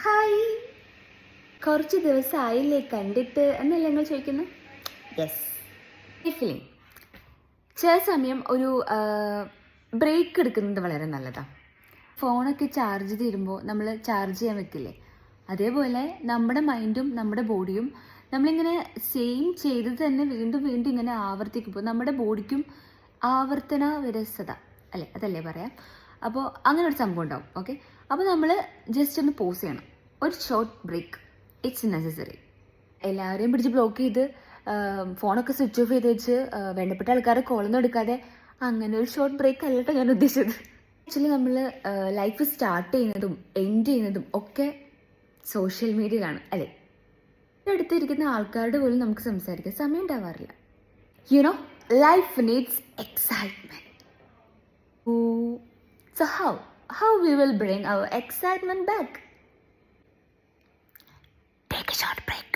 Hi, കുറച്ച് ദിവസമായില്ലേ കണ്ടിട്ട് എന്നല്ലേ നിങ്ങൾ ചോദിക്കുന്നു? Yes, feeling. ചില സമയം ഒരു ബ്രേക്ക് എടുക്കുന്നത് വളരെ നല്ലതാണ്. ഫോണൊക്കെ ചാർജ് തീരുമ്പോൾ നമ്മൾ ചാർജ് ചെയ്യാൻ വെക്കില്ലേ, അതേപോലെ നമ്മുടെ മൈൻഡും നമ്മുടെ ബോഡിയും നമ്മളിങ്ങനെ സെയിം ചെയ്തത് തന്നെ വീണ്ടും വീണ്ടും ഇങ്ങനെ ആവർത്തിക്കുമ്പോൾ നമ്മുടെ ബോഡിക്കും ആവർത്തന വിരസത അല്ലേ, അതല്ലേ പറയാം. അപ്പോൾ അങ്ങനെ ഒരു സംഭവം ഉണ്ടാവും. ഓക്കെ, അപ്പോൾ നമ്മൾ ജസ്റ്റ് ഒന്ന് പോസ് ചെയ്യണം. ഒരു ഷോർട്ട് ബ്രേക്ക് ഇറ്റ്സ് നെസസറി. എല്ലാവരെയും പിടിച്ച് ബ്ലോക്ക് ചെയ്ത് ഫോണൊക്കെ സ്വിച്ച് ഓഫ് ചെയ്ത് വെച്ച് വേണ്ടപ്പെട്ട ആൾക്കാരെ കോളൊന്നും എടുക്കാതെ അങ്ങനെ ഒരു ഷോർട്ട് ബ്രേക്ക് അല്ലട്ടോ ഞാൻ ഉദ്ദേശിച്ചത്. ആക്ച്വലി നമ്മൾ ലൈഫ് സ്റ്റാർട്ട് ചെയ്യുന്നതും എൻഡ് ചെയ്യുന്നതും ഒക്കെ സോഷ്യൽ മീഡിയയിലാണ് അല്ലേ. അടുത്തിരിക്കുന്ന ആൾക്കാരുടെ പോലും നമുക്ക് സംസാരിക്കാൻ സമയം ഉണ്ടാവാറില്ല. You know, life needs excitement. So how we will bring our excitement back? Take a short break.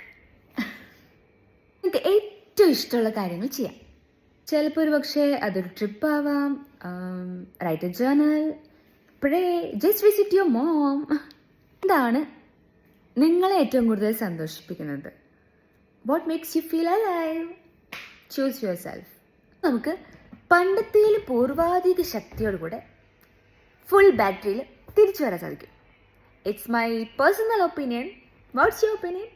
നിങ്ങൾക്ക് ഏറ്റവും ഇഷ്ടമുള്ള കാര്യങ്ങൾ ചെയ്യാം. ചിലപ്പോൾ ഒരു പക്ഷേ അതൊരു ട്രിപ്പ് ആവാം, write a journal, pray, just visit your mom. എന്താണ് നിങ്ങളെ ഏറ്റവും കൂടുതൽ സന്തോഷിപ്പിക്കുന്നത്? What makes you feel alive? Choose yourself. നമുക്ക് പണ്ടത്തേൽ പൂർവാധിക ശക്തിയോടുകൂടെ ഫുൾ ബാറ്ററിയിൽ തിരിച്ചു വരാൻ സാധിക്കും. It's my personal opinion. What's your opinion?